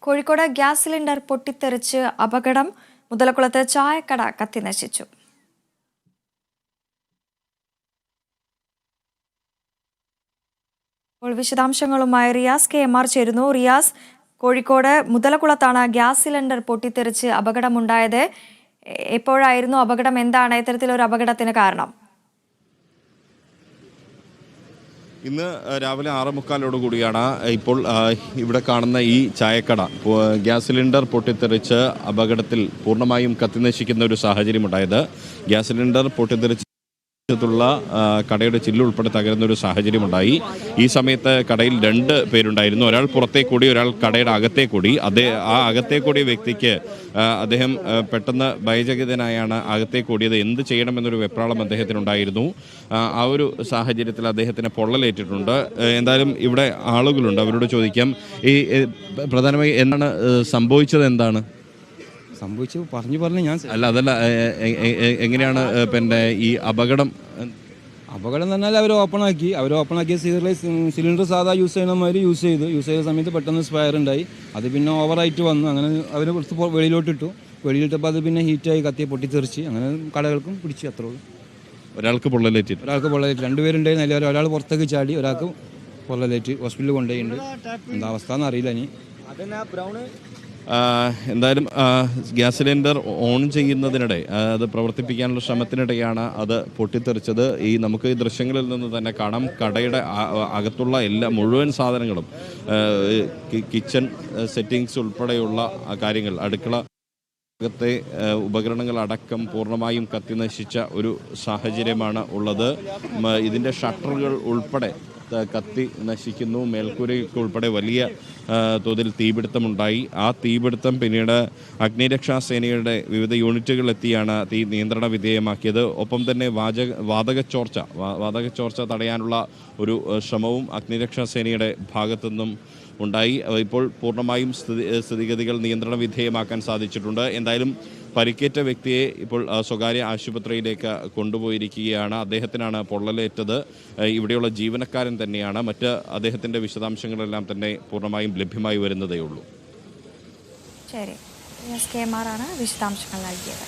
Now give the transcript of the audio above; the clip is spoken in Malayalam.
കോഴിക്കോട് ഗ്യാസ് സിലിണ്ടർ പൊട്ടിത്തെറിച്ച് അപകടം. മുതലക്കുളത്ത് ചായക്കട കത്തിനശിച്ചു. വിശദാംശങ്ങളുമായി റിയാസ് KMR ചേരുന്നു. റിയാസ്, കോഴിക്കോട് മുതലക്കുളത്താണ് ഗ്യാസ് സിലിണ്ടർ പൊട്ടിത്തെറിച്ച് അപകടമുണ്ടായത്. എപ്പോഴായിരുന്നു അപകടം? എന്താണ് ഇത്തരത്തിലൊരു അപകടത്തിന് കാരണം? ഇന്ന് രാവിലെ 6:45 കൂടിയാണ് ഇപ്പോൾ ഇവിടെ കാണുന്ന ഈ ചായക്കട ഗ്യാസ് സിലിണ്ടർ പൊട്ടിത്തെറിച്ച് അപകടത്തിൽ പൂർണ്ണമായും കത്തിനശിക്കുന്ന ഒരു സാഹചര്യമുണ്ടായത്. ഗ്യാസ് സിലിണ്ടർ പൊട്ടിത്തെറിച്ച് ുള്ള കടയുടെ ചില്ലുൾപ്പെടെ തകരുന്ന ഒരു സാഹചര്യമുണ്ടായി. ഈ സമയത്ത് കടയിൽ 2 പേരുണ്ടായിരുന്നു. ഒരാൾ പുറത്തേക്കൂടി, ഒരാൾ കടയുടെ അകത്തേക്കൂടി. ആ അകത്തേക്കൂടിയ വ്യക്തിക്ക് അദ്ദേഹം പെട്ടെന്ന് ഭയചകിതനായാണ് അകത്തേക്കൂടിയത്. എന്ത് ചെയ്യണമെന്നൊരു വെപ്രാളം അദ്ദേഹത്തിനുണ്ടായിരുന്നു. ആ ഒരു സാഹചര്യത്തിൽ അദ്ദേഹത്തിന് പൊള്ളലേറ്റിട്ടുണ്ട്. എന്തായാലും ഇവിടെ ആളുകളുണ്ട്, അവരോട് ചോദിക്കാം. ഈ പ്രധാനമായി എന്താണ് സംഭവിച്ചത്? എന്താണ് സംഭവിച്ചു പറഞ്ഞ് ഞാൻ അതല്ല, എങ്ങനെയാണ് പിന്നെ ഈ അപകടം എന്ന് പറഞ്ഞാൽ അവർ ഓപ്പണാക്കിയ സിലിണ്ടർ സാധാ യൂസ് ചെയ്യണ മാതിരി യൂസ് ചെയ്ത സമയത്ത് പെട്ടെന്ന് സ്പയർ ഉണ്ടായി. അത് പിന്നെ ഓവറായിട്ട് വന്നു. അങ്ങനെ അവർ കുറച്ച് വെളിയിലിട്ടപ്പോൾ അത് പിന്നെ ഹീറ്റായി കത്തി പൊട്ടിത്തെറിച്ച് അങ്ങനെ കടകൾക്കും പിടിച്ചു. അത്രേ ഉള്ളൂ. ഒരാൾക്ക് പൊള്ളലേറ്റ് 2 പേരുണ്ടായിരുന്നു. അതിൽ ഒരാൾ പുറത്തേക്ക് ചാടി, ഒരാൾക്ക് പൊള്ളലേറ്റ് ഹോസ്പിറ്റലിൽ കൊണ്ടുപോയിട്ടുണ്ട്. എന്താ അവസ്ഥ എന്നറിയില്ല. ഇനി എന്തായാലും ഗ്യാസ് സിലിണ്ടർ ഓൺ ചെയ്യുന്നതിനിടെ, അത് പ്രവർത്തിപ്പിക്കാനുള്ള ശ്രമത്തിനിടെയാണ് അത് പൊട്ടിത്തെറിച്ചത്. നമുക്ക് ഈ ദൃശ്യങ്ങളിൽ നിന്ന് തന്നെ കാണാം, കടയുടെ അകത്തുള്ള മുഴുവൻ സാധനങ്ങളും, കിച്ചൺ സെറ്റിങ്സ് ഉൾപ്പെടെയുള്ള കാര്യങ്ങൾ, അടുക്കള ത്തെ ഉപകരണങ്ങൾ അടക്കം പൂർണ്ണമായും കത്തിനശിച്ച ഒരു സാഹചര്യമാണ് ഉള്ളത്. ഇതിൻ്റെ ഷട്ടറുകൾ ഉൾപ്പെടെ കത്തി നശിക്കുന്നു. മേൽക്കൂരയ്ക്ക് ഉൾപ്പെടെ വലിയ തോതിൽ തീപിടുത്തമുണ്ടായി. ആ തീപിടുത്തം പിന്നീട് അഗ്നിരക്ഷാ സേനയുടെ വിവിധ യൂണിറ്റുകളെത്തിയാണ് തീ നിയന്ത്രണ വിധേയമാക്കിയത്. ഒപ്പം തന്നെ വാതക ചോർച്ച തടയാനുള്ള ഒരു ശ്രമവും അഗ്നിരക്ഷാ സേനയുടെ ഭാഗത്തുനിന്നും ഉണ്ടായി. ഇപ്പോൾ പൂർണ്ണമായും സ്ഥിതിഗതികൾ നിയന്ത്രണ വിധേയമാക്കാൻ സാധിച്ചിട്ടുണ്ട്. എന്തായാലും പരിക്കേറ്റ വ്യക്തിയെ ഇപ്പോൾ സ്വകാര്യ ആശുപത്രിയിലേക്ക് കൊണ്ടുപോയിരിക്കുകയാണ്. അദ്ദേഹത്തിനാണ് പൊള്ളലേറ്റത്. ഇവിടെയുള്ള ജീവനക്കാരൻ തന്നെയാണ്. മറ്റ് അദ്ദേഹത്തിൻ്റെ വിശദാംശങ്ങളെല്ലാം തന്നെ പൂർണ്ണമായും ലഭ്യമായി വരുന്നതേ ഉള്ളൂ. ശരി, KMR ആണ് വിശദാംശങ്ങൾ നൽകിയത്.